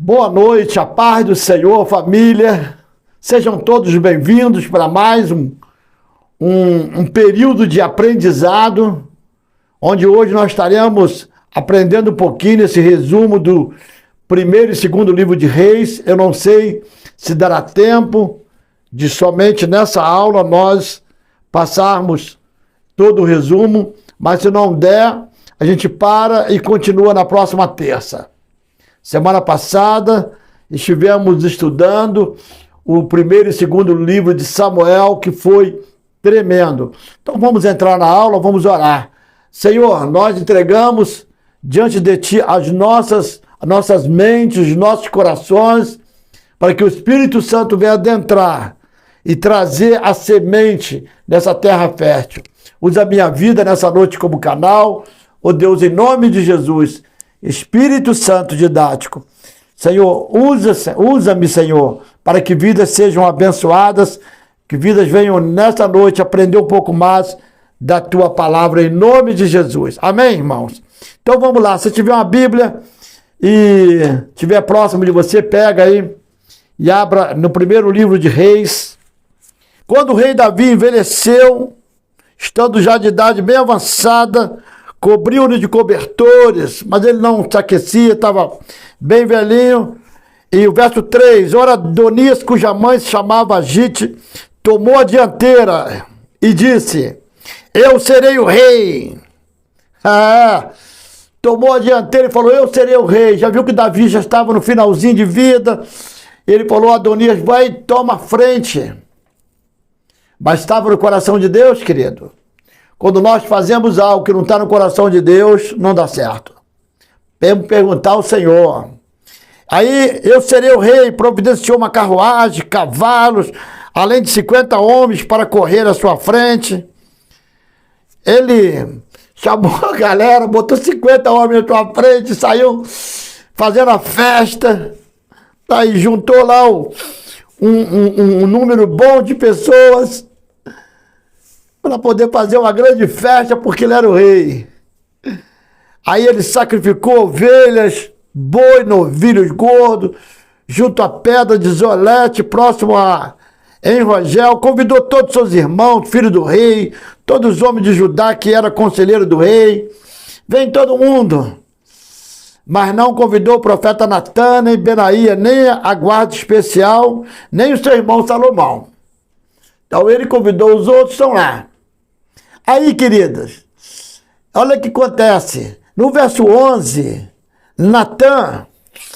Boa noite, a paz do Senhor, família. Sejam todos bem-vindos para mais um período de aprendizado, onde hoje nós estaremos aprendendo um pouquinho nesse resumo do primeiro e segundo livro de Reis. Eu não sei se dará tempo de somente nessa aula nós passarmos todo o resumo, mas se não der, a gente para e continua na próxima terça. Semana passada estivemos estudando o primeiro e segundo livro de Samuel, que foi tremendo. Então vamos entrar na aula, vamos orar. Senhor, nós entregamos diante de Ti as nossas mentes, os nossos corações, para que o Espírito Santo venha adentrar e trazer a semente nessa terra fértil. Usa a minha vida nessa noite como canal. Ó Deus, em nome de Jesus, Espírito Santo didático, Senhor, usa-me, Senhor, para que vidas sejam abençoadas, que vidas venham nesta noite aprender um pouco mais da Tua palavra, em nome de Jesus. Amém, irmãos? Então vamos lá, se tiver uma Bíblia e estiver próximo de você, pega aí e abra no primeiro livro de Reis. Quando o rei Davi envelheceu, estando já de idade bem avançada, cobriu-no de cobertores, mas ele não se aquecia, estava bem velhinho. E o verso 3, ora Adonias, cuja mãe se chamava Agite, tomou a dianteira e disse, eu serei o rei. Tomou a dianteira e falou, eu serei o rei. Já viu que Davi já estava no finalzinho de vida. Ele falou, Adonias, vai e toma a frente. Mas estava no coração de Deus, querido. Quando nós fazemos algo que não está no coração de Deus, não dá certo. Vamos perguntar ao Senhor. Aí, eu serei o rei, providenciou uma carruagem, cavalos, além de 50 homens para correr à sua frente. Ele chamou a galera, botou 50 homens à sua frente, saiu fazendo a festa. Aí juntou lá um número bom de pessoas para poder fazer uma grande festa, porque ele era o rei. Aí ele sacrificou ovelhas, boi, novilhos gordos, junto à pedra de Zolete, próximo a Enrogel, convidou todos os seus irmãos, filhos do rei, todos os homens de Judá, que era conselheiro do rei. Vem todo mundo. Mas não convidou o profeta Natã, nem Benaía, nem a guarda especial, nem o seu irmão Salomão. Então ele convidou os outros, estão lá. Aí, queridas, olha o que acontece. No verso 11, Natã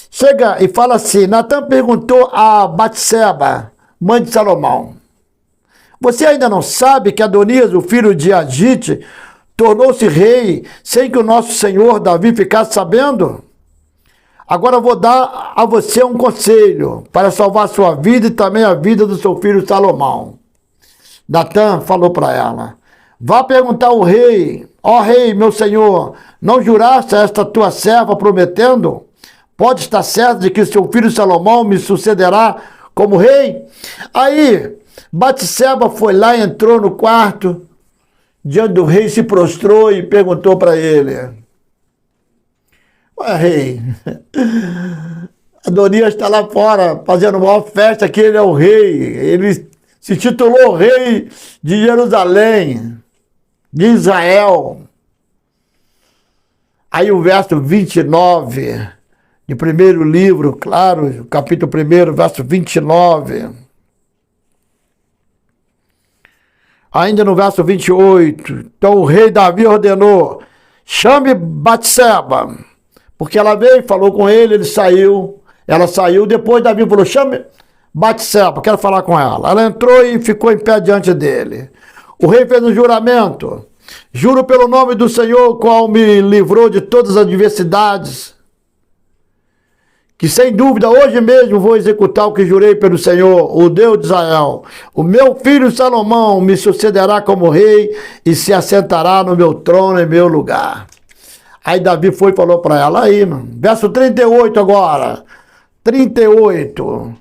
chega e fala assim, Natã perguntou a Batseba, mãe de Salomão, você ainda não sabe que Adonias, o filho de Agite, tornou-se rei sem que o nosso senhor Davi ficasse sabendo? Agora eu vou dar a você um conselho para salvar sua vida e também a vida do seu filho Salomão. Natã falou para ela, vá perguntar ao rei, ó rei, meu senhor, não juraste a esta tua serva prometendo? Pode estar certo de que seu filho Salomão me sucederá como rei? Aí, Batseba foi lá, entrou no quarto, diante do rei, se prostrou e perguntou para ele, ué, rei, Adonias está lá fora fazendo uma festa que ele é o rei, ele se titulou rei de Jerusalém, de Israel. Aí o verso 29, de primeiro livro, claro, capítulo 1, verso 29. Ainda no verso 28, então o rei Davi ordenou, chame Batseba, porque ela veio, falou com ele saiu, ela saiu, depois Davi falou, chame Batseba, quero falar com ela. Ela entrou e ficou em pé diante dele. O rei fez um juramento, juro pelo nome do Senhor, qual me livrou de todas as adversidades, que sem dúvida hoje mesmo vou executar o que jurei pelo Senhor, o Deus de Israel. O meu filho Salomão me sucederá como rei e se assentará no meu trono em meu lugar. Aí Davi foi e falou para ela, aí, verso 38 agora, 38.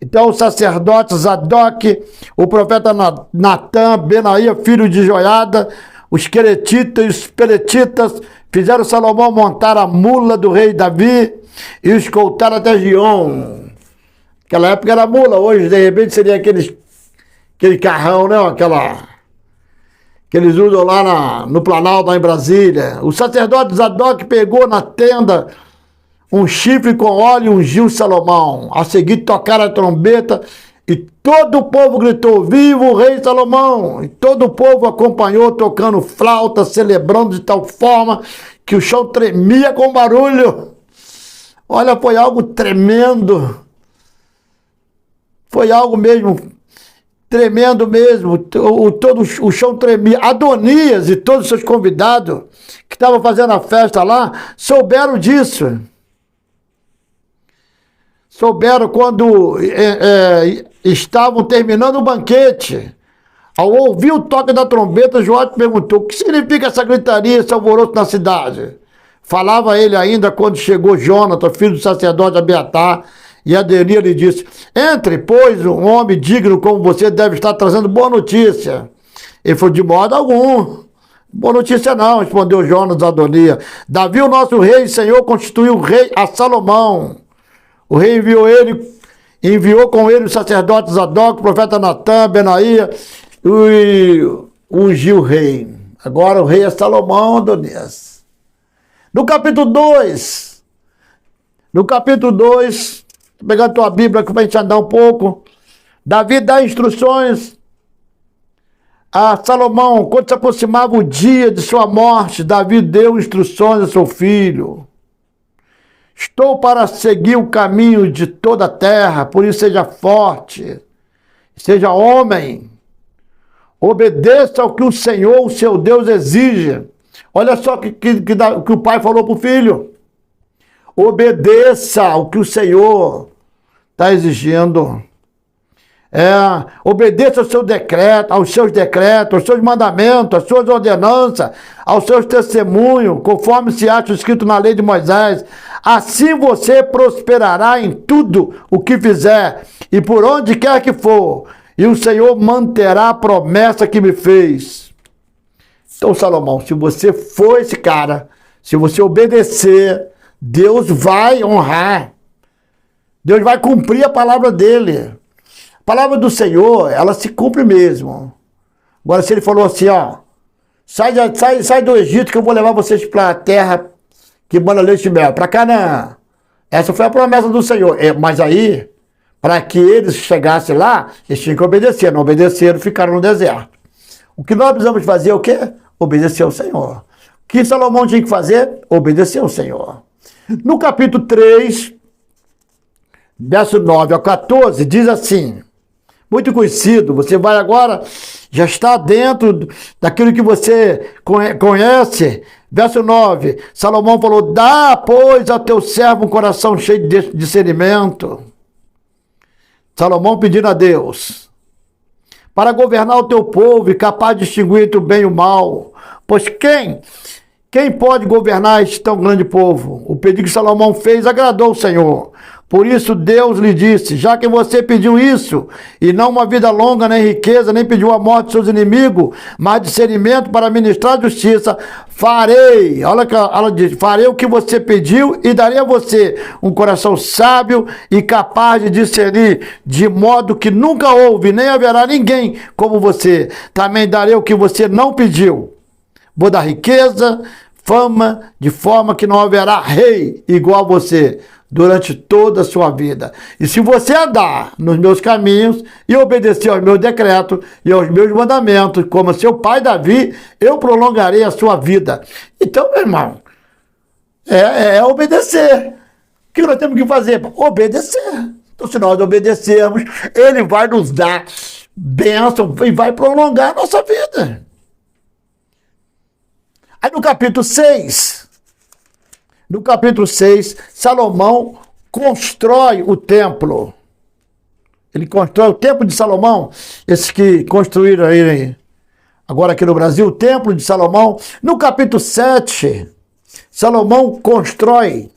Então o sacerdote Zadok, o profeta Natã, Benaía, filho de Joiada, os queretitas e os peletitas fizeram Salomão montar a mula do rei Davi e o escoltaram até Gion. Naquela época era mula, hoje de repente seria aquele carrão, né? Que eles usam lá no Planalto, lá em Brasília. O sacerdote Zadok pegou na tenda um chifre com óleo e ungiu Salomão. A seguir tocaram a trombeta e todo o povo gritou: viva o rei Salomão! E todo o povo acompanhou tocando flauta, celebrando de tal forma que o chão tremia com barulho. Olha, foi algo tremendo. Foi algo mesmo tremendo mesmo. Todo o chão tremia. Adonias e todos os seus convidados que estavam fazendo a festa lá souberam disso. Souberam quando estavam terminando o banquete. Ao ouvir o toque da trombeta, Joabe perguntou: o que significa essa gritaria, esse alvoroço na cidade? Falava ele ainda quando chegou Jonatas, filho do sacerdote Abiatar, e Adonias lhe disse: entre, pois, um homem digno como você deve estar trazendo boa notícia. Ele falou: de modo algum. Boa notícia não, respondeu Jonatas a Adonias. Davi, o nosso rei e senhor, constituiu rei a Salomão. O rei enviou com ele os sacerdotes Zadok, o profeta Natã, Benaía, e ungiu o rei. Agora o rei é Salomão, Adonias. No capítulo 2, vou pegar a tua Bíblia aqui para a gente andar um pouco. Davi dá instruções a Salomão. Quando se aproximava o dia de sua morte, Davi deu instruções a seu filho. Estou para seguir o caminho de toda a terra, por isso seja forte, seja homem. Obedeça ao que o Senhor, o seu Deus, exige. Olha só o que o pai falou para o filho. Obedeça ao que o Senhor está exigindo. Obedeça ao seu decreto, aos seus decretos, aos seus mandamentos, às suas ordenanças, aos seus testemunhos, conforme se acha escrito na lei de Moisés. Assim você prosperará em tudo o que fizer e por onde quer que for, e o Senhor manterá a promessa que me fez. Então, Salomão, se você for esse cara, se você obedecer, Deus vai honrar. Deus vai cumprir a palavra dele. A palavra do Senhor, ela se cumpre mesmo. Agora, se ele falou assim, ó, sai do Egito que eu vou levar vocês para a terra que manda leite e mel. Para Canaã. Essa foi a promessa do Senhor. Mas aí, para que eles chegassem lá, eles tinham que obedecer. Não obedeceram, ficaram no deserto. O que nós precisamos fazer é o quê? Obedecer ao Senhor. O que Salomão tinha que fazer? Obedecer ao Senhor. No capítulo 3, verso 9 ao 14, diz assim, muito conhecido, você vai agora, já está dentro daquilo que você conhece. Verso 9, Salomão falou: dá, pois, a teu servo um coração cheio de discernimento. Salomão pedindo a Deus, para governar o teu povo e capaz de distinguir entre o bem e o mal. Pois quem pode governar este tão grande povo? O pedido que Salomão fez agradou o Senhor. Por isso Deus lhe disse: já que você pediu isso, e não uma vida longa, nem riqueza, nem pediu a morte de seus inimigos, mas discernimento para ministrar justiça, farei, olha que ela diz, farei o que você pediu e darei a você um coração sábio e capaz de discernir, de modo que nunca houve, nem haverá ninguém como você. Também darei o que você não pediu. Vou dar riqueza, fama, de forma que não haverá rei igual a você durante toda a sua vida. E se você andar nos meus caminhos e obedecer aos meus decretos e aos meus mandamentos, como seu pai Davi, eu prolongarei a sua vida. Então, meu irmão, é obedecer. O que nós temos que fazer? Obedecer. Então, se nós obedecermos, ele vai nos dar bênção e vai prolongar a nossa vida. Aí no capítulo 6, Salomão constrói o templo. Ele constrói o templo de Salomão, esses que construíram aí, agora aqui no Brasil, o templo de Salomão. No capítulo 7, Salomão constrói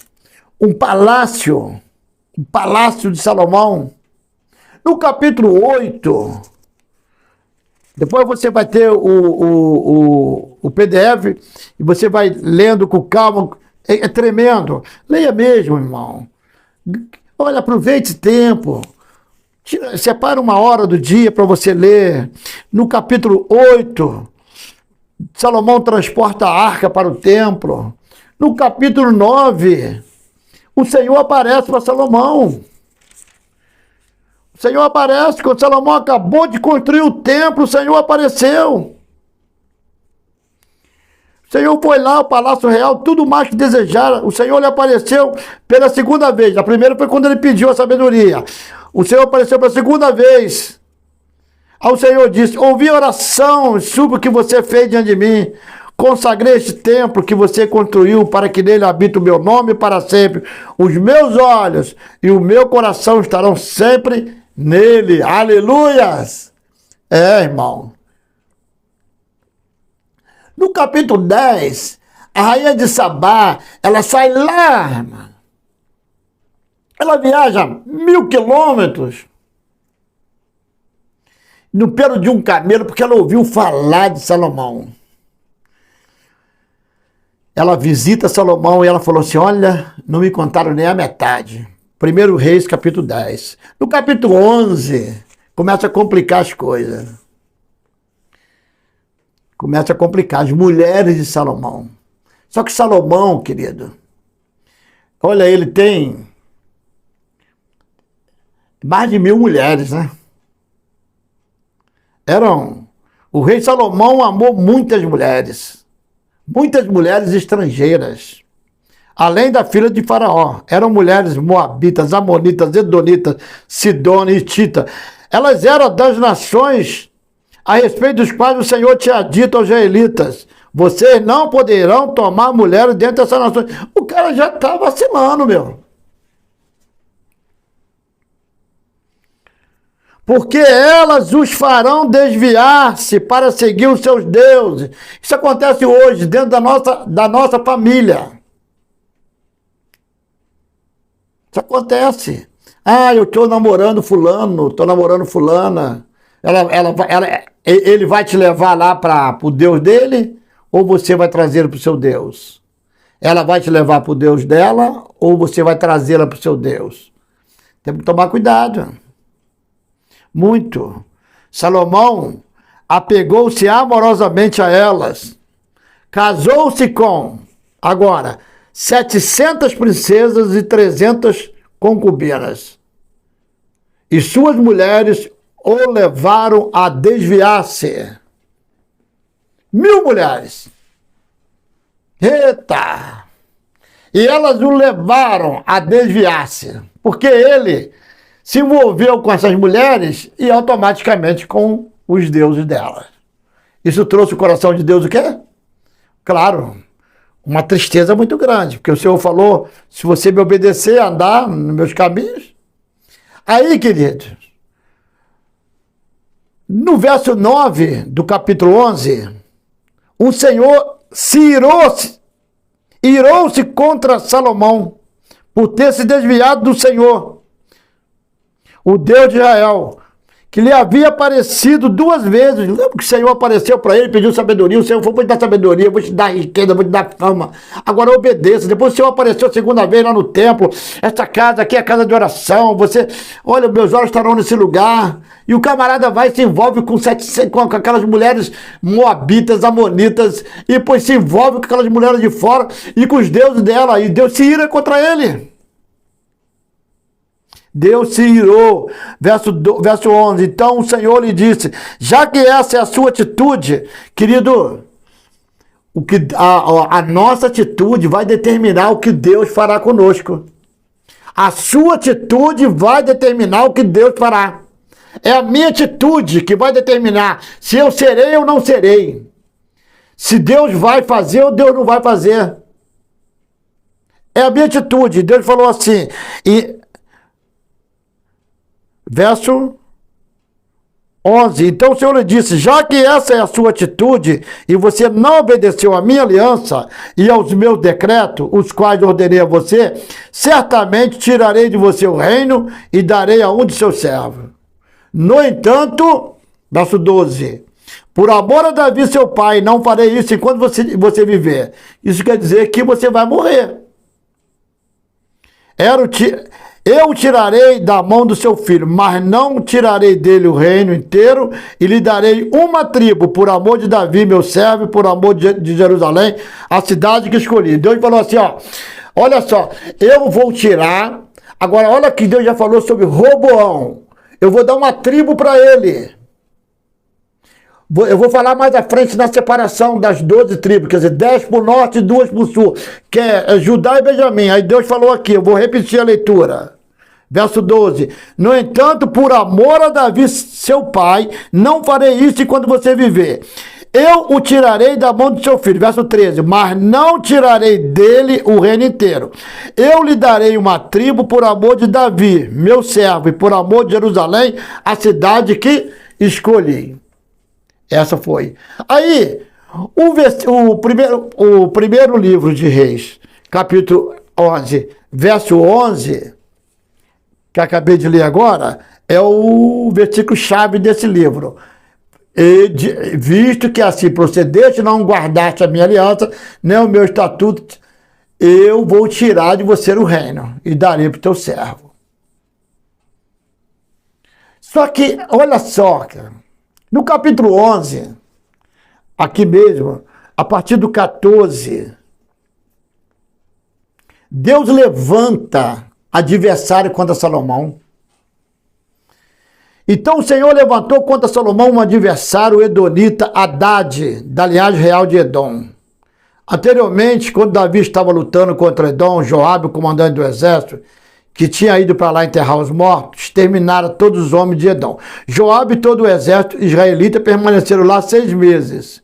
um palácio de Salomão. No capítulo 8, depois você vai ter o PDF e você vai lendo com calma, É tremendo. Leia mesmo, irmão. Olha, aproveite tempo. Separa uma hora do dia para você ler. No capítulo 8, Salomão transporta a arca para o templo. No capítulo 9, o Senhor aparece para Salomão. O Senhor aparece, quando Salomão acabou de construir o templo, o Senhor apareceu. O Senhor foi lá ao Palácio Real, tudo mais que desejara. O Senhor lhe apareceu pela segunda vez. A primeira foi quando ele pediu a sabedoria. O Senhor apareceu pela segunda vez. Aí o Senhor disse: ouvi a oração e súplica que você fez diante de mim. Consagrei este templo que você construiu para que nele habite o meu nome para sempre. Os meus olhos e o meu coração estarão sempre nele. Aleluias! É, irmão. No capítulo 10, a rainha de Sabá, ela sai lá, irmão. Ela viaja 1000 quilômetros no pelo de um camelo, porque ela ouviu falar de Salomão. Ela visita Salomão e ela falou assim: olha, não me contaram nem a metade. 1 Reis, capítulo 10. No capítulo 11, começa a complicar as coisas. Começa a complicar as mulheres de Salomão. Só que Salomão, querido, olha, ele tem mais de 1000 mulheres, né? O rei Salomão amou muitas mulheres estrangeiras, além da filha de Faraó. Eram mulheres moabitas, amonitas, edonitas, sidônia e hitita. Elas eram das nações a respeito dos quais o Senhor tinha dito aos israelitas: vocês não poderão tomar mulheres dentro dessas nações. O cara já está vacilando, meu. Porque elas os farão desviar-se para seguir os seus deuses. Isso acontece hoje dentro da nossa família. Isso acontece. Ah, eu estou namorando fulano, estou namorando fulana. Ele vai te levar lá para o Deus dele, ou você vai trazê-lo para o seu Deus? Ela vai te levar para o Deus dela, ou você vai trazê-la para o seu Deus? Tem que tomar cuidado. Muito. Salomão apegou-se amorosamente a elas. Casou-se com, agora, 700 princesas e 300 concubinas. E suas mulheres o levaram a desviar-se. 1000 mulheres. Eita! E elas o levaram a desviar-se, porque ele se envolveu com essas mulheres e automaticamente com os deuses delas. Isso trouxe o coração de Deus o quê? Claro, uma tristeza muito grande, porque o Senhor falou: se você me obedecer, andar nos meus caminhos. Aí, queridos, no verso 9 do capítulo 11, o Senhor se irou-se contra Salomão por ter se desviado do Senhor, o Deus de Israel, que lhe havia aparecido 2 vezes. Lembra que o Senhor apareceu para ele, pediu sabedoria. O Senhor falou: vou te dar sabedoria, vou te dar riqueza, vou te dar fama. Agora obedeça. Depois o Senhor apareceu a segunda vez lá no templo. Essa casa aqui é a casa de oração. Você, olha, meus olhos estarão nesse lugar. E o camarada vai e se envolve com aquelas mulheres moabitas, amonitas, e depois se envolve com aquelas mulheres de fora e com os deuses dela. E Deus se ira contra ele. Deus se irou. Verso 11. Então o Senhor lhe disse: já que essa é a sua atitude, querido, a nossa atitude vai determinar o que Deus fará conosco. A sua atitude vai determinar o que Deus fará. É a minha atitude que vai determinar se eu serei ou não serei. Se Deus vai fazer ou Deus não vai fazer. É a minha atitude. Deus falou assim, verso 11. Então o Senhor lhe disse: já que essa é a sua atitude e você não obedeceu à minha aliança e aos meus decretos, os quais ordenei a você, certamente tirarei de você o reino e darei a um de seus servos. No entanto, verso 12, Por amor a Davi, seu pai, não farei isso enquanto você viver. Isso quer dizer que você vai morrer. Eu o tirarei da mão do seu filho, mas não tirarei dele o reino inteiro, e lhe darei uma tribo, por amor de Davi, meu servo, por amor de Jerusalém, a cidade que escolhi. Deus falou assim, ó, olha só, eu vou tirar, agora olha que Deus já falou sobre Roboão, eu vou dar uma tribo para ele. Eu vou falar mais à frente na separação das 12 tribos, quer dizer, 10 para o norte e 2 para o sul, que é Judá e Benjamim. Aí Deus falou aqui, eu vou repetir a leitura. Verso 12. No entanto, por amor a Davi, seu pai, não farei isso enquanto você viver. Eu o tirarei da mão do seu filho. Verso 13. Mas não tirarei dele o reino inteiro. Eu lhe darei uma tribo por amor de Davi, meu servo, e por amor de Jerusalém, a cidade que escolhi. Essa foi. Aí, o primeiro livro de Reis, capítulo 11, verso 11, que acabei de ler agora, é o versículo-chave desse livro. Visto que assim procedeste, não guardaste a minha aliança, nem o meu estatuto, eu vou tirar de você o reino e darei para o teu servo. Só que, olha só, cara. No capítulo 11, aqui mesmo, a partir do 14, Deus levanta adversário contra Salomão. Então o Senhor levantou contra Salomão um adversário, o edonita Haddad, da linhagem real de Edom. Anteriormente, quando Davi estava lutando contra Edom, Joabe, o comandante do exército, que tinha ido para lá enterrar os mortos, exterminaram todos os homens de Edom. Joabe e todo o exército israelita permaneceram lá 6 meses,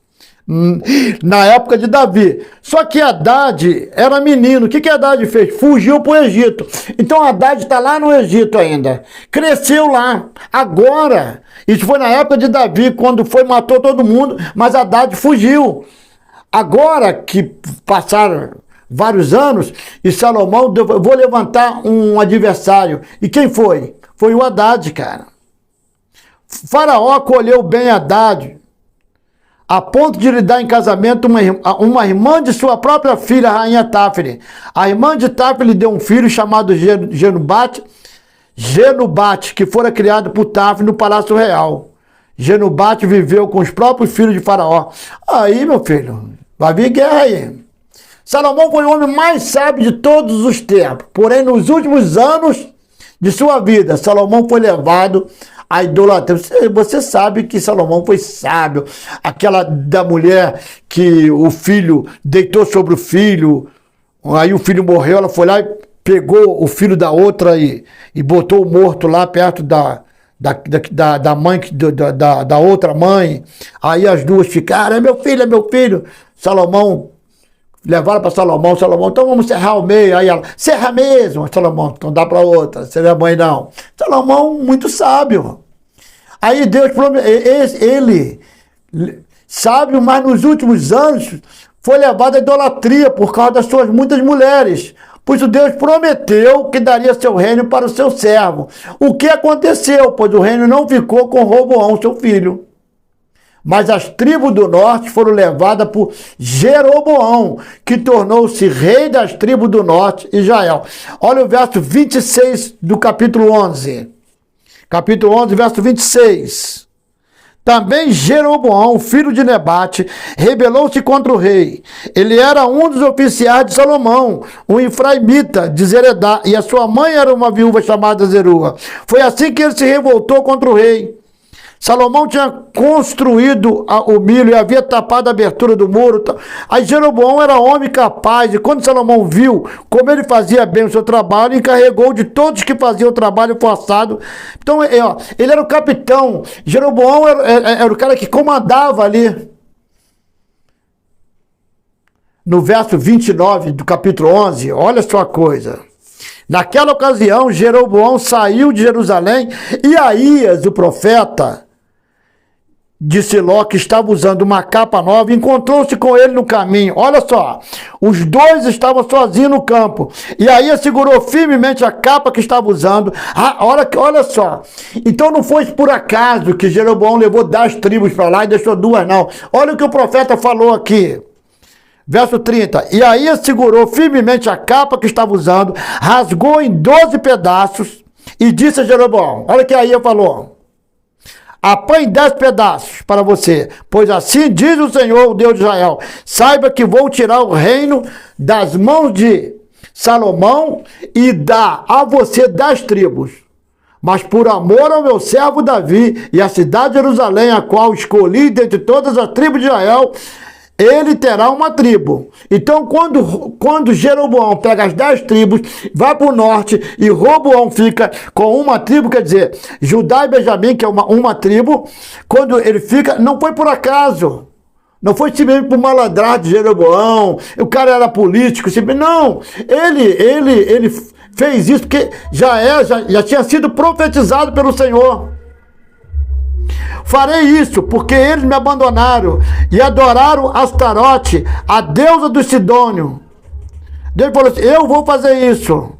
na época de Davi. Só que Haddad era menino. O que Haddad fez? Fugiu para o Egito. Então Haddad está lá no Egito ainda. Cresceu lá. Agora, isso foi na época de Davi, quando matou todo mundo, mas Haddad fugiu. Agora que passaram vários anos, e Salomão, vou levantar um adversário. E quem foi? Foi o Haddad, cara. Faraó acolheu bem Haddad, a ponto de lhe dar em casamento uma irmã de sua própria filha, a rainha Táfere. A irmã de Táfere lhe deu um filho chamado Genubate, que fora criado por Táfere no Palácio Real. Genubate viveu com os próprios filhos de Faraó. Aí, meu filho, vai vir guerra aí. Salomão foi o homem mais sábio de todos os tempos. Porém, nos últimos anos de sua vida, Salomão foi levado à idolatria. Você sabe que Salomão foi sábio. Aquela da mulher que o filho deitou sobre o filho, aí o filho morreu, ela foi lá e pegou o filho da outra e botou o morto lá perto da mãe, da outra mãe. Aí as duas ficaram, é meu filho. Salomão, levaram para Salomão, então vamos serrar o meio. Aí ela, serra mesmo, Salomão, então dá para outra, você não é mãe não. Salomão, muito sábio. Aí Deus, ele, sábio, mas nos últimos anos, foi levado à idolatria por causa das suas muitas mulheres. Pois o Deus prometeu que daria seu reino para o seu servo. O que aconteceu? Pois o reino não ficou com Roboão, seu filho. Mas as tribos do norte foram levadas por Jeroboão, que tornou-se rei das tribos do norte, Israel. Olha o verso 26 do capítulo 11. Capítulo 11, verso 26. Também Jeroboão, filho de Nebate, rebelou-se contra o rei. Ele era um dos oficiais de Salomão, um efraimita de Zeredá, e a sua mãe era uma viúva chamada Zerua. Foi assim que ele se revoltou contra o rei. Salomão tinha construído o milho e havia tapado a abertura do muro. Aí Jeroboão era homem capaz, e quando Salomão viu como ele fazia bem o seu trabalho, encarregou de todos que faziam o trabalho forçado. Então, ele era o capitão. Jeroboão era o cara que comandava ali. No verso 29 do capítulo 11, olha só a coisa. Naquela ocasião, Jeroboão saiu de Jerusalém e Aías, o profeta, de Siló, que estava usando uma capa nova, encontrou-se com ele no caminho. Olha só, os dois estavam sozinhos no campo. E aí segurou firmemente a capa que estava usando. Olha só. Então não foi por acaso que Jeroboão levou 10 tribos para lá e deixou 2, não. Olha o que o profeta falou aqui. Verso 30. E aí segurou firmemente a capa que estava usando, rasgou em 12 pedaços e disse a Jeroboão. Olha o que aí falou. Apanhe 10 pedaços para você, pois assim diz o Senhor, o Deus de Israel: saiba que vou tirar o reino das mãos de Salomão e dar a você 10 tribos. Mas por amor ao meu servo Davi e à cidade de Jerusalém, a qual escolhi dentre todas as tribos de Israel, ele terá uma tribo. Então, quando Jeroboão pega as 10 tribos, vai para o norte e Roboão fica com uma tribo, quer dizer, Judá e Benjamim, que é uma tribo, quando ele fica, não foi por acaso. Não foi simplesmente por malandragem de Jeroboão, o cara era político, não. Ele fez isso porque já tinha sido profetizado pelo Senhor. Farei isso porque eles me abandonaram e adoraram Astarote, a deusa dos Sidônios. Deus falou assim: eu vou fazer isso.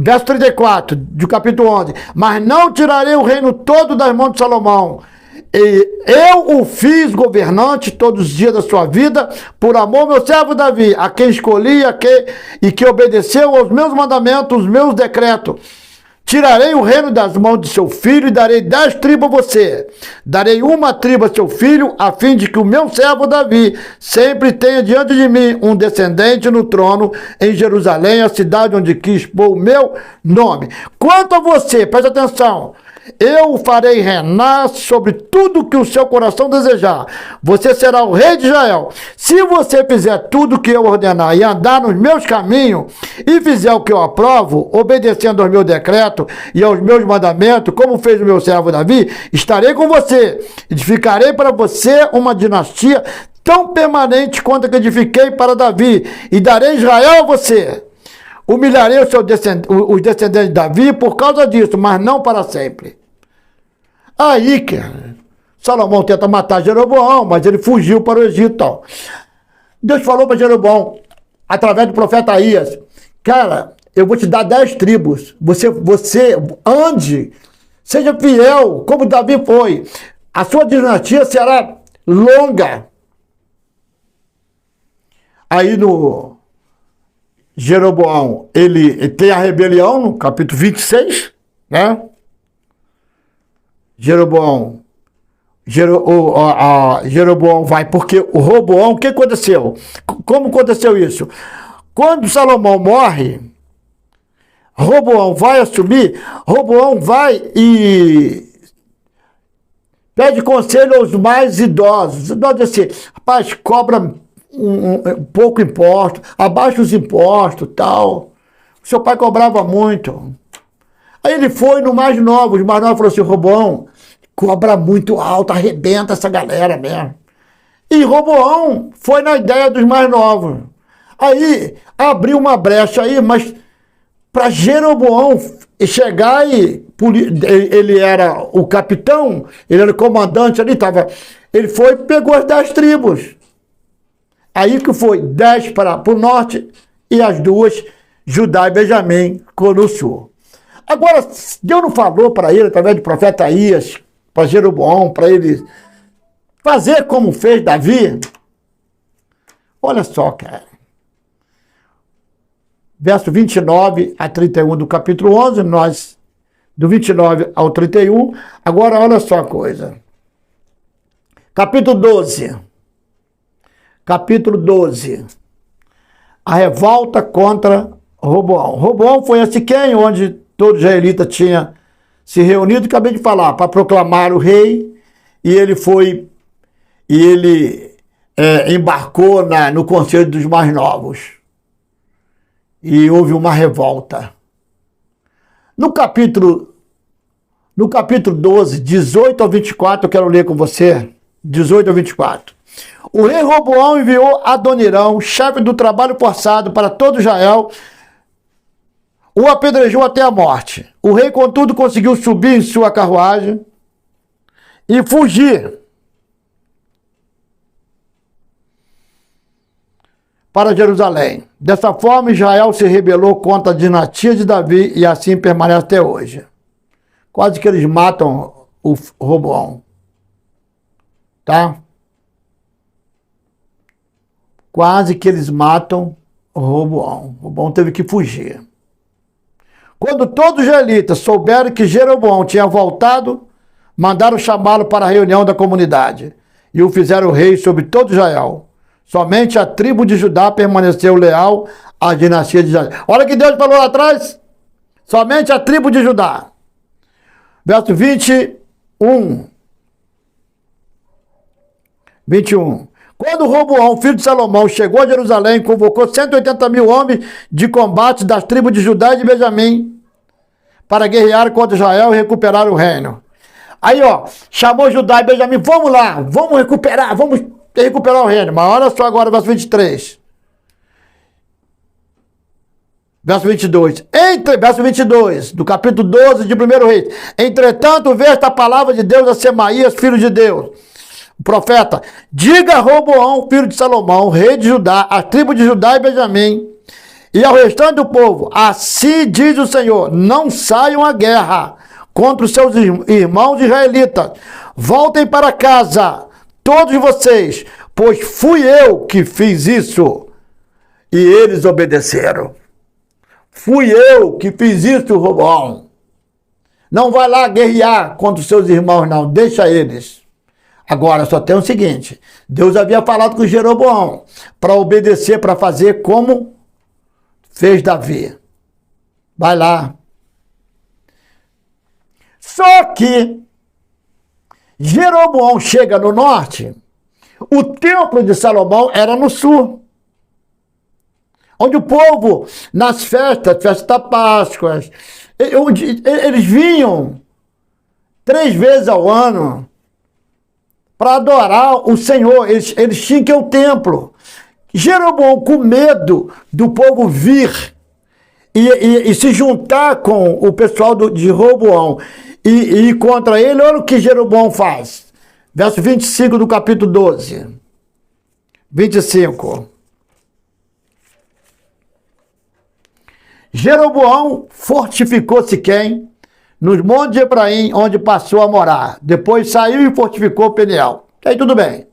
Verso 34 do capítulo 11. Mas não tirarei o reino todo das mãos de Salomão. E eu o fiz governante todos os dias da sua vida, por amor ao meu servo Davi, a quem escolhi e que obedeceu aos meus mandamentos, os meus decretos. Tirarei o reino das mãos de seu filho e darei 10 tribos a você. Darei uma tribo a seu filho, a fim de que o meu servo Davi sempre tenha diante de mim um descendente no trono em Jerusalém, a cidade onde quis pôr o meu nome. Quanto a você, preste atenção, eu o farei reinar sobre tudo que o seu coração desejar. Você será o rei de Israel. Se você fizer tudo o que eu ordenar e andar nos meus caminhos e fizer o que eu aprovo, obedecendo aos meus decretos e aos meus mandamentos, como fez o meu servo Davi, estarei com você. Edificarei para você uma dinastia tão permanente quanto a que edifiquei para Davi, e darei Israel a você. Humilharei os descendentes de Davi por causa disso, mas não para sempre. Aí que Salomão tenta matar Jeroboão, mas ele fugiu para o Egito. Deus falou para Jeroboão, através do profeta Aías: cara, eu vou te dar 10 tribos. Você ande, seja fiel, como Davi foi. A sua dinastia será longa. Aí no Jeroboão, ele tem a rebelião no capítulo 26, né? Jeroboão vai, porque o Roboão, o que aconteceu? Como aconteceu isso? Quando Salomão morre, Roboão vai assumir, Roboão vai e pede conselho aos mais idosos. Os idosos dizem assim: rapaz, cobra pouco imposto, abaixa os impostos, tal. O seu pai cobrava muito. Aí ele foi no mais novo, os mais novos falaram assim: Roboão, cobra muito alto, arrebenta essa galera mesmo. E Roboão foi na ideia dos mais novos. Aí abriu uma brecha aí, mas para Jeroboão chegar ele era o capitão, ele era o comandante ali, ele foi e pegou as 10 tribos. Aí que foi 10 para o norte e as 2, Judá e Benjamim, no sul. Agora, Deus não falou para ele, através do profeta Aías, para Jeroboão, para ele fazer como fez Davi? Olha só, cara. Verso 29 a 31 do capítulo 11, do 29 ao 31. Agora, olha só a coisa. Capítulo 12. Capítulo 12. A revolta contra Roboão. Roboão foi a Siquém, onde todo israelita tinha se reunido, acabei de falar, para proclamar o rei, e ele foi, embarcou no conselho dos mais novos. E houve uma revolta. No capítulo 12, 18 ao 24, eu quero ler com você, 18 ao 24. O rei Roboão enviou Adonirão, chefe do trabalho forçado, para todo Israel, o apedrejou até a morte. O rei, contudo, conseguiu subir em sua carruagem e fugir para Jerusalém. Dessa forma, Israel se rebelou contra a dinastia de Davi e assim permanece até hoje. Quase que eles matam o Roboão. Tá? Quase que eles matam o Roboão. O Roboão teve que fugir. Quando todos os israelitas souberam que Jeroboão tinha voltado, mandaram chamá-lo para a reunião da comunidade e o fizeram rei sobre todo Israel. Somente a tribo de Judá permaneceu leal à dinastia de Israel. Olha o que Deus falou lá atrás. Somente a tribo de Judá. Verso 21. Quando Roboão, filho de Salomão, chegou a Jerusalém, convocou 180 mil homens de combate das tribos de Judá e de Benjamim para guerrear contra Israel e recuperar o reino. Aí, ó, chamou Judá e Benjamim, vamos lá, vamos recuperar o reino. Mas olha só agora, verso 23. Verso 22. Verso 22, do capítulo 12 de 1 Reis. Entretanto, veio esta palavra de Deus a Semaías, filho de Deus, o profeta: diga a Roboão, filho de Salomão, rei de Judá, a tribo de Judá e Benjamim, e ao restante do povo: assim diz o Senhor, não saiam à guerra contra os seus irmãos israelitas. Voltem para casa, todos vocês, pois fui eu que fiz isso. E eles obedeceram. Fui eu que fiz isso, Roboão. Não vai lá guerrear contra os seus irmãos, não. Deixa eles. Agora, só tem o seguinte. Deus havia falado com Jeroboão para obedecer, para fazer como fez Davi. Vai lá. Só que Jeroboão chega no norte. O templo de Salomão era no sul. Onde o povo, nas festas da Páscoa, eles vinham 3 vezes ao ano para adorar o Senhor. Eles tinham que ir ao templo. Jeroboão, com medo do povo vir e se juntar com o pessoal de Roboão e ir contra ele, olha o que Jeroboão faz. Verso 25 do capítulo 12. 25. Jeroboão fortificou Siquém, nos montes de Efraim, onde passou a morar. Depois saiu e fortificou Peniel. Aí tudo bem.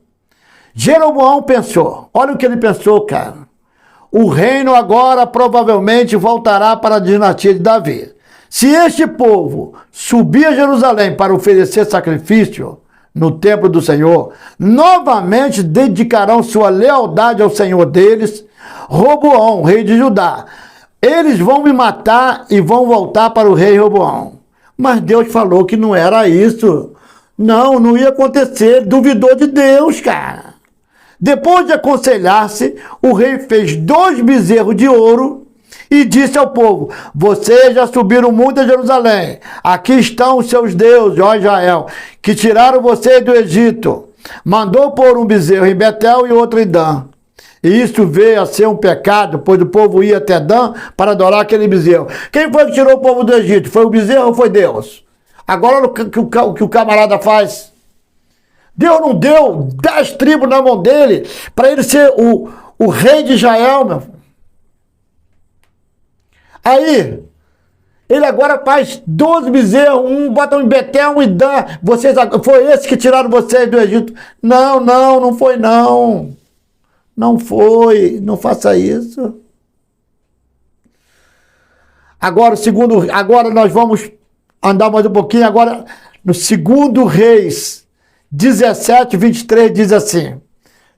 Jeroboão pensou, olha o que ele pensou, cara. O reino agora provavelmente voltará para a dinastia de Davi. Se este povo subir a Jerusalém para oferecer sacrifício no templo do Senhor, novamente dedicarão sua lealdade ao Senhor deles, Roboão, rei de Judá. Eles vão me matar e vão voltar para o rei Roboão. Mas Deus falou que não era isso. Não ia acontecer. Duvidou de Deus, cara. Depois de aconselhar-se, o rei fez 2 bezerros de ouro e disse ao povo: vocês já subiram muito a Jerusalém. Aqui estão os seus deuses, ó Israel, que tiraram vocês do Egito. Mandou pôr um bezerro em Betel e outro em Dan. E isso veio a ser um pecado, pois o povo ia até Dan para adorar aquele bezerro. Quem foi que tirou o povo do Egito? Foi o bezerro ou foi Deus? Agora olha o que o camarada faz. Deus não deu 10 tribos na mão dele para ele ser o rei de Israel, meu. Aí, ele agora faz 12 bezerros, bota um em Betel, um em Dan. Foi esse que tiraram vocês do Egito? Não foi não. Não foi, não faça isso. Agora nós vamos andar mais um pouquinho, agora no 2 Reis 17, 23 diz assim,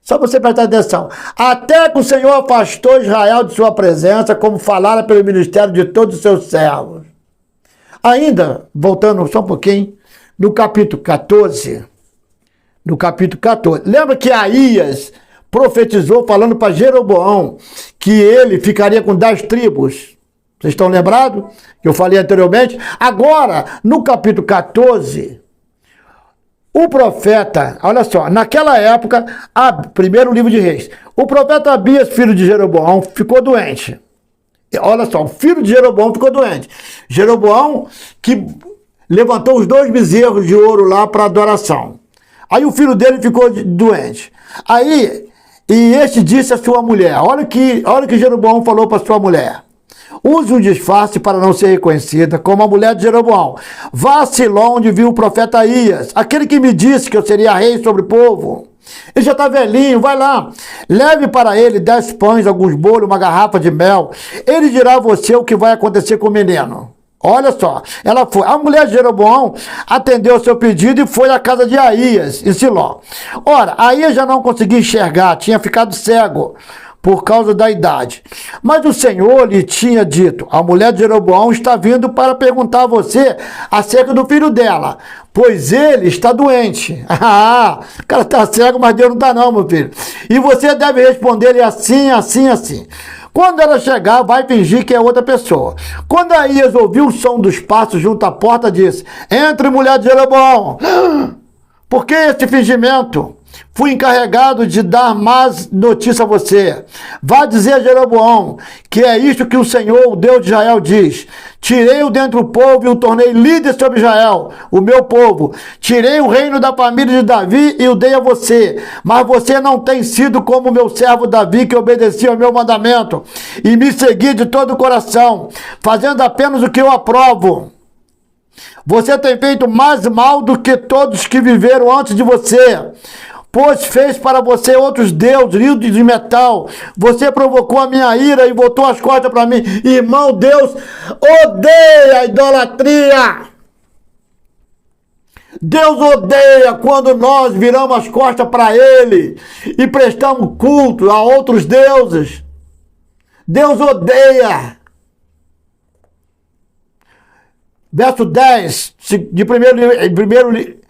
só você prestar atenção: até que o Senhor afastou Israel de sua presença, como falara pelo ministério de todos os seus servos. Ainda, voltando só um pouquinho, no capítulo 14, lembra que Aías profetizou falando para Jeroboão que ele ficaria com 10 tribos? Vocês estão lembrados? Que eu falei anteriormente. Agora, no capítulo 14, o profeta, olha só, naquela época, primeiro livro de Reis, o profeta Abias, filho de Jeroboão, ficou doente. Olha só, o filho de Jeroboão ficou doente. Jeroboão, que levantou os 2 bezerros de ouro lá para adoração. Aí o filho dele ficou doente. Aí, e este disse à sua mulher, olha o que Jeroboão falou para sua mulher. Use um disfarce para não ser reconhecida como a mulher de Jeroboão. Vá a Siló, onde viu o profeta Aías, aquele que me disse que eu seria rei sobre o povo. Ele já está velhinho, vai lá. Leve para ele 10 pães, alguns bolos, uma garrafa de mel. Ele dirá a você o que vai acontecer com o menino. Olha só, ela foi. A mulher de Jeroboão atendeu o seu pedido e foi à casa de Aías, em Siló. Ora, Aías já não conseguia enxergar, tinha ficado cego por causa da idade. Mas o Senhor lhe tinha dito, a mulher de Jeroboão está vindo para perguntar a você acerca do filho dela, pois ele está doente. Ah, o cara está cego, mas Deus não está não, meu filho. E você deve responder assim, assim, assim. Quando ela chegar, vai fingir que é outra pessoa. Quando Aías ouviu o som dos passos junto à porta, disse, entre, mulher de Jeroboão. Por que esse fingimento? Fui encarregado de dar mais notícia a você. Vá dizer a Jeroboão que é isto que o Senhor, o Deus de Israel, diz. Tirei-o dentre o povo e o tornei líder sobre Israel, o meu povo. Tirei o reino da família de Davi e o dei a você. Mas você não tem sido como o meu servo Davi, que obedecia ao meu mandamento e me seguia de todo o coração, fazendo apenas o que eu aprovo. Você tem feito mais mal do que todos que viveram antes de você, pois fez para você outros deuses, ídolos de metal. Você provocou a minha ira e voltou as costas para mim. Irmão, Deus odeia a idolatria. Deus odeia quando nós viramos as costas para Ele e prestamos culto a outros deuses. Deus odeia. Verso 10, de 1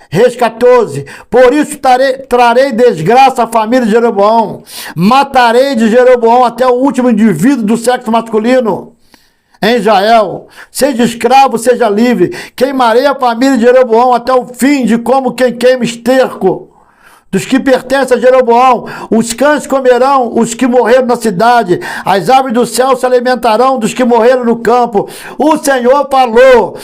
Reis 14. Por isso trarei desgraça à família de Jeroboão. Matarei de Jeroboão até o último indivíduo do sexo masculino em Israel. Seja escravo, seja livre. Queimarei a família de Jeroboão até o fim, de como quem queima esterco. Dos que pertencem a Jeroboão, os cães comerão os que morreram na cidade, as aves do céu se alimentarão dos que morreram no campo. O Senhor falou,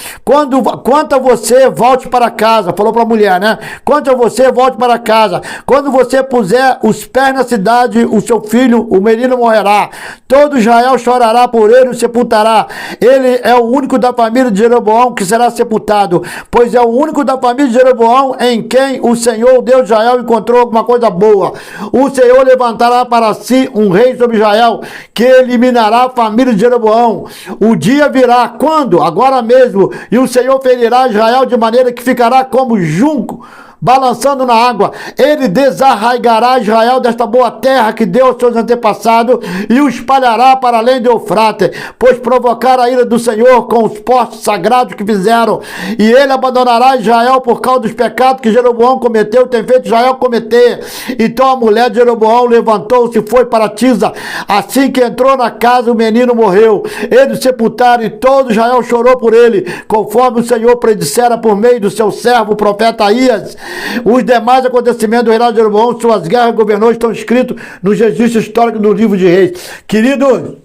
quanto a você, volte para casa. Falou para a mulher, né? Quanto a você, volte para casa. Quando você puser os pés na cidade, o seu filho, o menino morrerá. Todo Israel chorará por ele e o sepultará. Ele é o único da família de Jeroboão que será sepultado, pois é o único da família de Jeroboão em quem o Senhor, o Deus de Israel, encontrou alguma coisa boa. O Senhor levantará para si um rei sobre Israel, que eliminará a família de Jeroboão. O dia virá, quando? Agora mesmo, e o Senhor ferirá Israel de maneira que ficará como junco balançando na água. Ele desarraigará Israel desta boa terra que deu aos seus antepassados e o espalhará para além do Eufrates, pois provocaram a ira do Senhor com os postos sagrados que fizeram. E ele abandonará Israel por causa dos pecados que Jeroboão cometeu, tem feito Israel cometer. Então a mulher de Jeroboão levantou-se e foi para Tisa. Assim que entrou na casa, o menino morreu. Eles sepultaram e todo Israel chorou por ele, conforme o Senhor predissera por meio do seu servo, o profeta Aías. Os demais acontecimentos do reinado de Jeroboão, suas guerras e governou, estão escritos nos registros históricos do livro de Reis. Querido,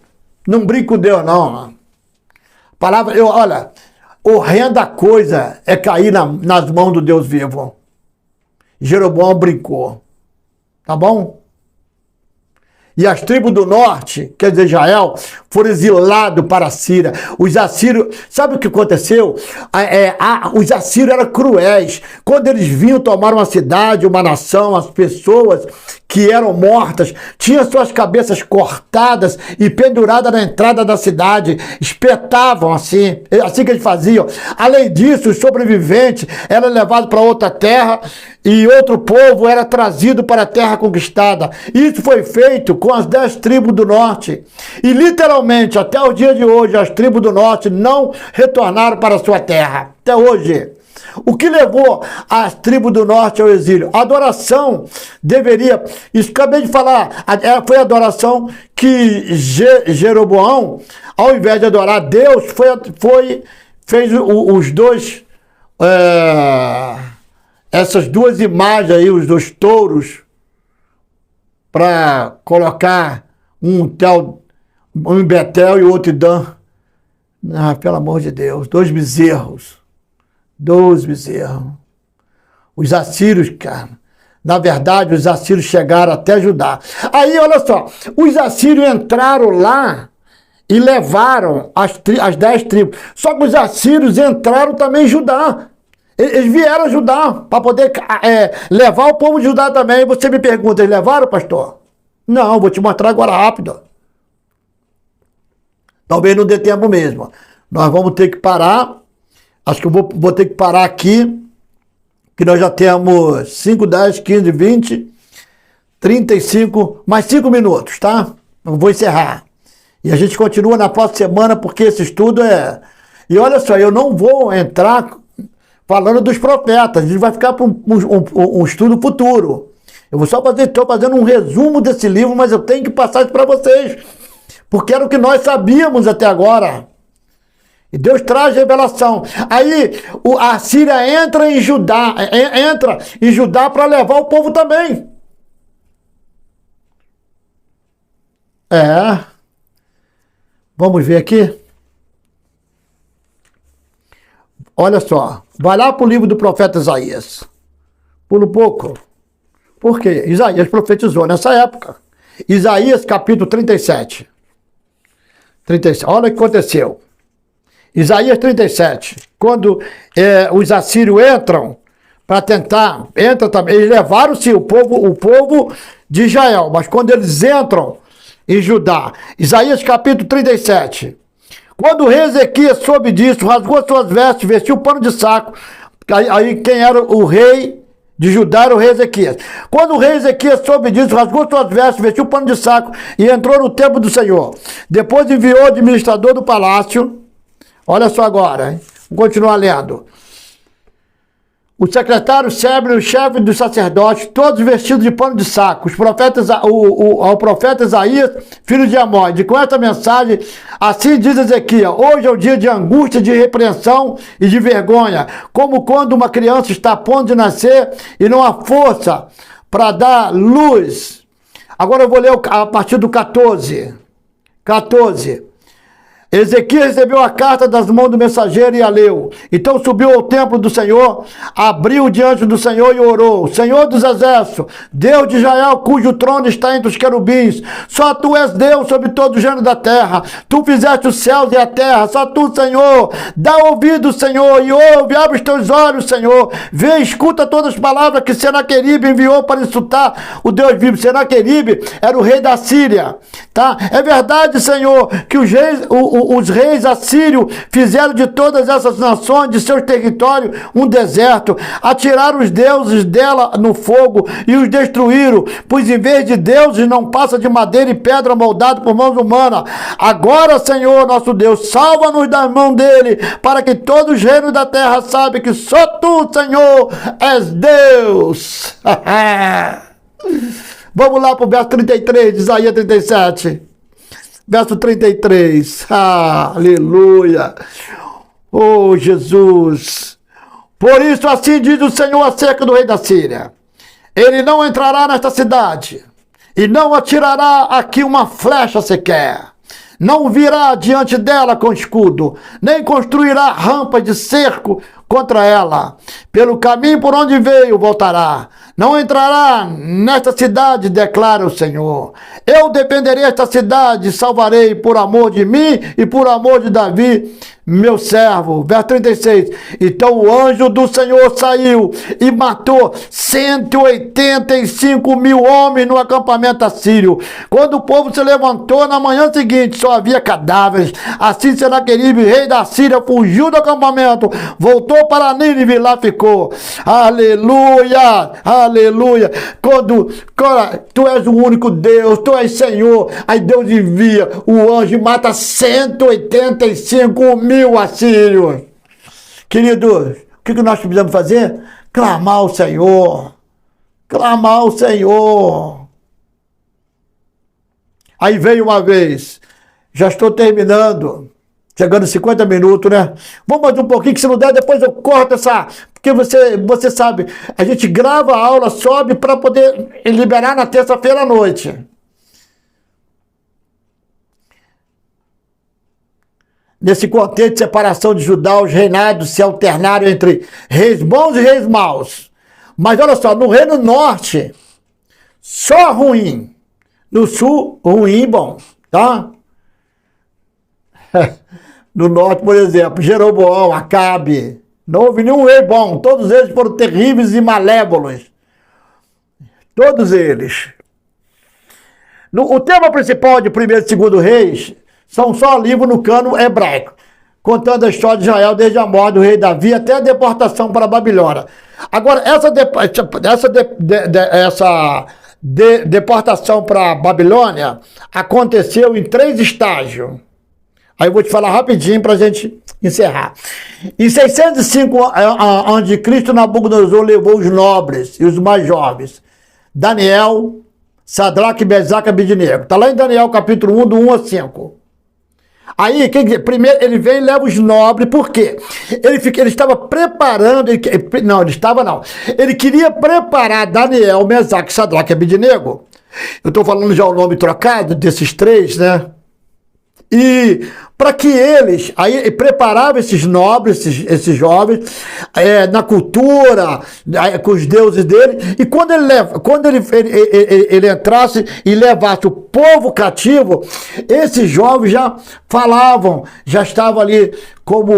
não brinque com Deus, não. Palavra, olha, horrenda coisa é cair nas mãos do Deus vivo. Jeroboão brincou. Tá bom? E as tribos do norte, quer dizer Israel, foram exilados para a Síria. Os assírios, sabe o que aconteceu? Os assírios eram cruéis. Quando eles vinham tomar uma cidade, uma nação, as pessoas que eram mortas tinham suas cabeças cortadas e penduradas na entrada da cidade. Espetavam assim que eles faziam. Além disso, os sobreviventes eram levados para outra terra e outro povo era trazido para a terra conquistada. Isso foi feito com as 10 tribos do norte. E literalmente, até o dia de hoje, as tribos do norte não retornaram para a sua terra. Até hoje. O que levou as tribos do norte ao exílio? A adoração deveria... Isso que acabei de falar. Foi a adoração que Jeroboão, ao invés de adorar Deus, fez os dois... essas duas imagens aí, os dois touros, para colocar um em Betel e outro em Dan. Ah, pelo amor de Deus, 2 bezerros. 12 bezerros. Os assírios, cara, na verdade, os assírios chegaram até Judá. Aí, olha só, os assírios entraram lá e levaram as 10 tribos. Só que os assírios entraram também em Judá. Eles vieram a Judá para poder levar o povo de Judá também. Você me pergunta, eles levaram, pastor? Não, vou te mostrar agora rápido. Talvez não dê tempo mesmo. Nós vamos ter que parar. Acho que eu vou ter que parar aqui. Que nós já temos 5, 10, 15, 20, 35, mais 5 minutos, tá? Eu vou encerrar. E a gente continua na próxima semana, porque esse estudo é... E olha só, eu não vou entrar falando dos profetas. A gente vai ficar para um estudo futuro. Eu vou só estou fazendo um resumo desse livro, mas eu tenho que passar isso para vocês. Porque era o que nós sabíamos até agora. E Deus traz revelação. Aí a Síria entra em Judá para levar o povo também. Vamos ver aqui. Olha só. Vai lá para o livro do profeta Isaías. Pula um pouco. Por quê? Isaías profetizou nessa época. Isaías capítulo 37. Olha o que aconteceu. Isaías 37, quando os assírios entram para tentar, eles levaram-se o povo de Israel, mas quando eles entram em Judá, Isaías capítulo 37, quando o rei Ezequias soube disso, rasgou suas vestes, vestiu pano de saco, aí quem era o rei de Judá era o rei Ezequias. Quando o rei Ezequias soube disso, rasgou suas vestes, vestiu pano de saco e entrou no templo do Senhor. Depois enviou o administrador do palácio. Olha só agora, hein? Vou continuar lendo. O secretário Sebne, o chefe dos sacerdotes, todos vestidos de pano de saco. O profeta Isaías, filho de Amós. E com essa mensagem, assim diz Ezequias: hoje é o dia de angústia, de repreensão e de vergonha, como quando uma criança está a ponto de nascer e não há força para dar luz. Agora eu vou ler a partir do 14. Ezequias recebeu a carta das mãos do mensageiro e a leu. Então subiu ao templo do Senhor, abriu diante do Senhor e orou: Senhor dos exércitos, Deus de Israel, cujo trono está entre os querubins, só tu és Deus sobre todo o gênero da terra. Tu fizeste os céus e a terra, só tu, Senhor. Dá ouvido, Senhor, e ouve, abre os teus olhos, Senhor. Vê, escuta todas as palavras que Senaqueribe enviou para insultar o Deus vivo. Senaqueribe era o rei da Síria, tá? É verdade, Senhor, que os reis assírios fizeram de todas essas nações, de seus territórios, um deserto. Atiraram os deuses dela no fogo e os destruíram, pois em vez de deuses não passa de madeira e pedra moldado por mãos humanas. Agora, Senhor, nosso Deus, salva-nos das mãos dele, para que todos os reinos da terra saibam que só tu, Senhor, és Deus. Vamos lá para o verso 33 de Isaías 37. Verso 33, aleluia, oh Jesus. Por isso assim diz o Senhor acerca do rei da Síria: ele não entrará nesta cidade, e não atirará aqui uma flecha sequer, não virá diante dela com escudo, nem construirá rampa de cerco contra ela. Pelo caminho por onde veio voltará, não entrará nesta cidade, declara o Senhor. Eu defenderei esta cidade, salvarei por amor de mim e por amor de Davi, meu servo. Verso 36. Então o anjo do Senhor saiu e matou 185 mil homens no acampamento assírio. Quando o povo se levantou na manhã seguinte, só havia cadáveres. Assim Senaqueribe, rei da Síria, fugiu do acampamento, voltou para Nínive e lá ficou. Aleluia, aleluia. Quando tu és o único Deus, tu és Senhor, aí Deus envia o anjo e mata 185 mil assírios. Queridos, o que nós precisamos fazer? Clamar ao Senhor. Clamar ao Senhor. Aí veio uma vez, já estou terminando, chegando 50 minutos, né? Vamos mais um pouquinho, que se não der, depois eu corto essa... Porque você sabe, a gente grava a aula, sobe para poder liberar na terça-feira à noite. nesse contexto de separação de Judá, os reinados se alternaram entre reis bons e reis maus. Mas olha só, no Reino Norte, só ruim. No Sul, ruim e bom, tá? No Norte, por exemplo, Jeroboão, Acabe, não houve nenhum rei bom. Todos eles foram terríveis e malévolos. Todos eles. O tema principal de 1º e 2º Reis são só livros no cano hebraico, contando a história de Israel desde a morte do rei Davi até a deportação para a Babilônia. Agora, essa deportação para a Babilônia aconteceu em 3 estágios. Aí eu vou te falar rapidinho para a gente encerrar. Em 605 a.C., Nabucodonosor levou os nobres e os mais jovens, Daniel, Sadraque, Mesaque e Abednego. Está lá em Daniel capítulo 1, do 1 a 5. Aí, primeiro, ele vem e leva os nobres, por quê? Ele estava preparando, ele queria preparar Daniel, Mesaque, Sadraque e Abednego. Eu estou falando já o nome trocado desses 3, né? E para que eles, aí preparava esses nobres, esses jovens, na cultura, com os deuses dele, e quando ele entrasse e levasse o povo cativo, esses jovens já falavam, já estavam ali como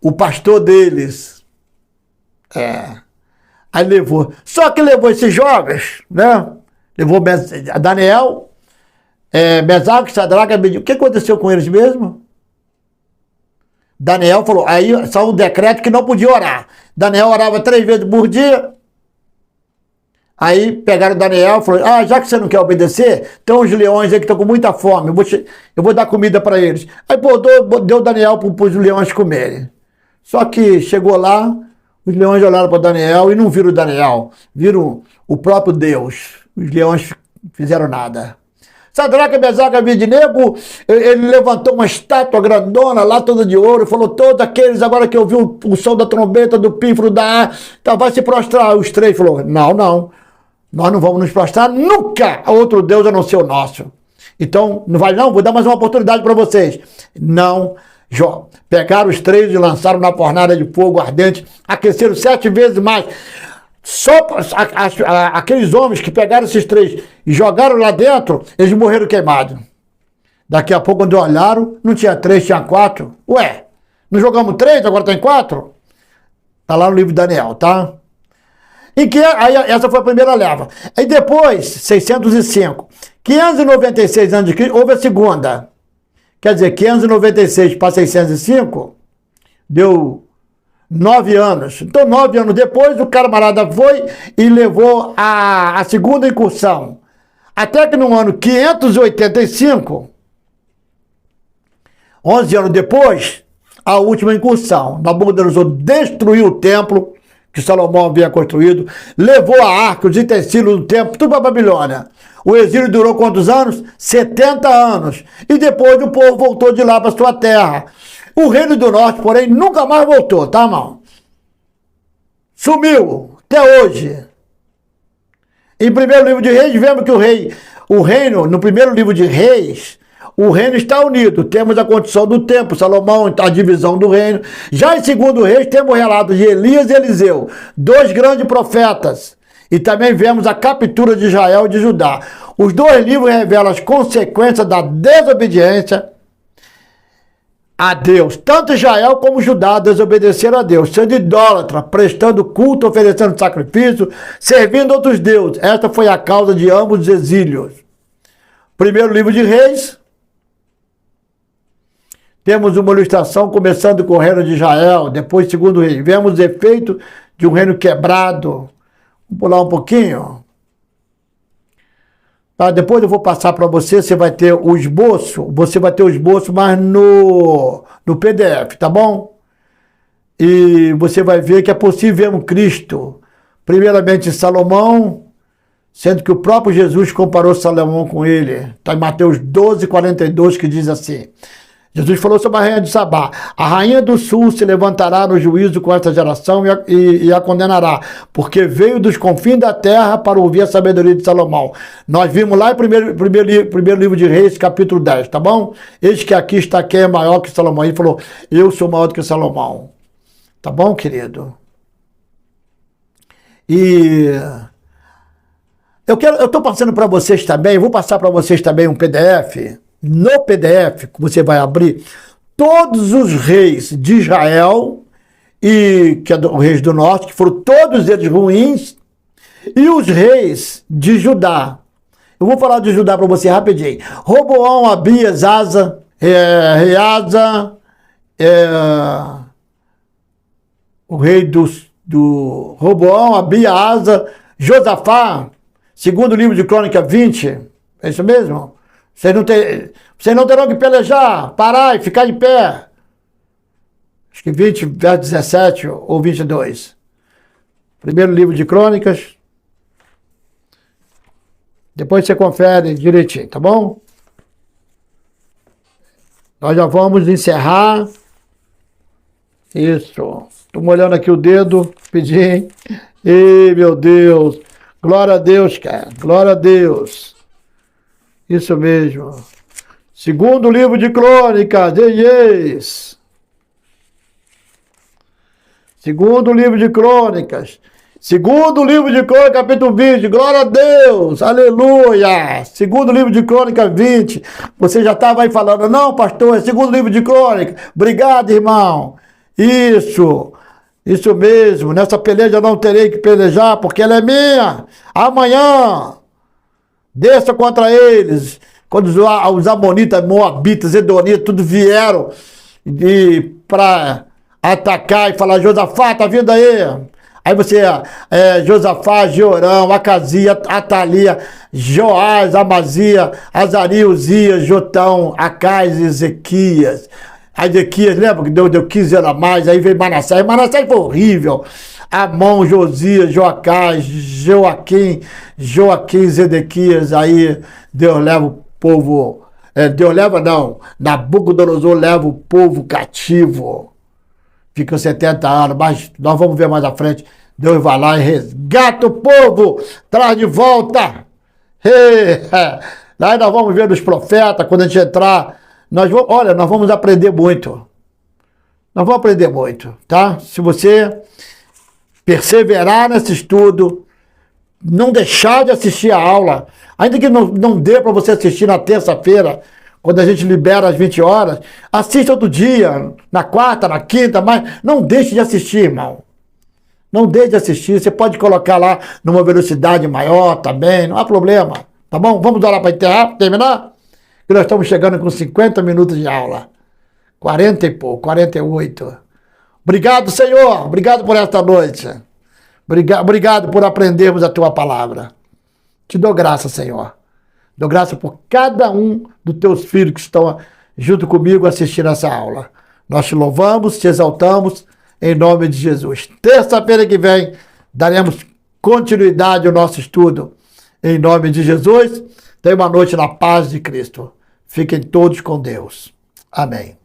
o pastor deles. Aí levou. Só que levou esses jovens, né? Levou Daniel, Mesaque, Sadraque, Abednego. O que aconteceu com eles mesmo? Daniel falou, aí saiu um decreto que não podia orar. Daniel orava 3 vezes por dia. Aí pegaram Daniel e falaram, já que você não quer obedecer, tem uns leões aí que estão com muita fome, eu vou dar comida para eles. Aí deu Daniel para os leões comerem. Só que chegou lá, os leões olharam para Daniel e não viram Daniel, viram o próprio Deus. Os leões fizeram nada. Sadraque, Mesaque e Abednego, ele levantou uma estátua grandona lá, toda de ouro, e falou, todos aqueles, agora que ouviu o som da trombeta, do pífaro, então vai se prostrar. Os 3 falaram, não, nós não vamos nos prostrar nunca a outro Deus a não ser o nosso. Então, não vai não, vou dar mais uma oportunidade para vocês. Não, pegaram os 3 e lançaram na fornalha de fogo ardente, aqueceram 7 vezes mais. Só aqueles homens que pegaram esses 3 e jogaram lá dentro, eles morreram queimados. Daqui a pouco, quando olharam, não tinha 3, tinha 4. Ué, não jogamos 3, agora tem 4? Tá lá no livro de Daniel, tá? Aí essa foi a primeira leva. Aí depois, 605, 596 anos de Cristo, houve a segunda. Quer dizer, 596 para 605, deu 9 anos. Então, 9 anos depois, o camarada foi e levou a segunda incursão. Até que no ano 585, 11 anos depois, a última incursão. Nabucodonosor destruiu o templo que Salomão havia construído, levou a arca, os utensílios do templo, tudo para a Babilônia. O exílio durou quantos anos? 70 anos. E depois o povo voltou de lá para sua terra. O Reino do Norte, porém, nunca mais voltou, tá, irmão? Sumiu, até hoje. Em primeiro livro de Reis, vemos que o reino, no primeiro livro de Reis, o reino está unido. Temos a condição do templo, Salomão, a divisão do reino. Já em segundo Reis, temos o relato de Elias e Eliseu, 2 grandes profetas. E também vemos a captura de Israel e de Judá. Os 2 livros revelam as consequências da desobediência a Deus. Tanto Israel como Judá desobedeceram a Deus, sendo idólatra, prestando culto, oferecendo sacrifício, servindo outros deuses. Esta foi a causa de ambos os exílios. Primeiro livro de Reis, temos uma ilustração começando com o reino de Israel, depois segundo Reis. Vemos o efeito de um reino quebrado. Vamos pular um pouquinho. Tá, depois eu vou passar para você, você vai ter o esboço, mas no PDF, tá bom? E você vai ver que é possível vermos Cristo, primeiramente em Salomão, sendo que o próprio Jesus comparou Salomão com ele. Está em Mateus 12, 42, que diz assim, Jesus falou sobre a rainha de Sabá. A rainha do sul se levantará no juízo com esta geração e a condenará, porque veio dos confins da terra para ouvir a sabedoria de Salomão. Nós vimos lá em primeiro livro de Reis, capítulo 10, tá bom? Eis que aqui está quem é maior que Salomão. Ele falou, eu sou maior do que Salomão. Tá bom, querido? E eu estou passando para vocês também, vou passar para vocês também um PDF. No PDF que você vai abrir, todos os reis de Israel, que é os reis do norte, que foram todos eles ruins, e os reis de Judá. Eu vou falar de Judá para você rapidinho. Roboão, Abias, Asa, Reasa, o rei do Roboão, Abias, Asa, Josafá, segundo livro de Crônica 20, é isso mesmo? Vocês não terão que pelejar, parar e ficar de pé. Acho que 20, verso 17 ou 22. Primeiro livro de Crônicas. Depois você confere direitinho, tá bom? Nós já vamos encerrar. Isso. Estou molhando aqui o dedo, pedi. Ei, meu Deus. Glória a Deus, cara. Glória a Deus. Isso mesmo. Segundo livro de Crônicas, Reis. Segundo livro de Crônicas. Segundo livro de Crônicas, capítulo 20. Glória a Deus. Aleluia. Segundo livro de Crônicas 20. Você já estava aí falando, não, pastor, é segundo livro de Crônicas. Obrigado, irmão. Isso mesmo. Nessa peleja não terei que pelejar, porque ela é minha. Amanhã desça contra eles. Quando os amonitas, moabitas, edonitas, tudo vieram para atacar e falar, Josafá, tá vindo aí? Aí você, Josafá, Jeorão, Acazia, Atalia, Joás, Amazia, Azaria, Uzias, Jotão, Acais e Ezequias. Aí Ezequias, lembra que deu 15 anos a mais, aí veio Manassés. Manassés foi horrível. Amon, Josias, Joacás, Joaquim, Zedequias, aí Deus leva o povo, Nabucodonosor leva o povo cativo, ficam 70 anos, mas nós vamos ver mais à frente, Deus vai lá e resgata o povo, traz de volta, aí nós vamos ver dos profetas, quando a gente entrar, nós vamos aprender muito, tá? Se você perseverar nesse estudo, não deixar de assistir a aula, ainda que não dê para você assistir na terça-feira, quando a gente libera às 20 horas, assista outro dia, na quarta, na quinta, mas não deixe de assistir, irmão. Não deixe de assistir, você pode colocar lá numa velocidade maior também, não há problema, tá bom? Vamos orar para enterrar, terminar? E nós estamos chegando com 50 minutos de aula, 40 e pouco, 48. Obrigado, Senhor. Obrigado por esta noite. Obrigado por aprendermos a Tua palavra. Te dou graça, Senhor. Dou graça por cada um dos Teus filhos que estão junto comigo assistindo essa aula. Nós te louvamos, te exaltamos, em nome de Jesus. Terça-feira que vem, daremos continuidade ao nosso estudo. Em nome de Jesus, tenha uma noite na paz de Cristo. Fiquem todos com Deus. Amém.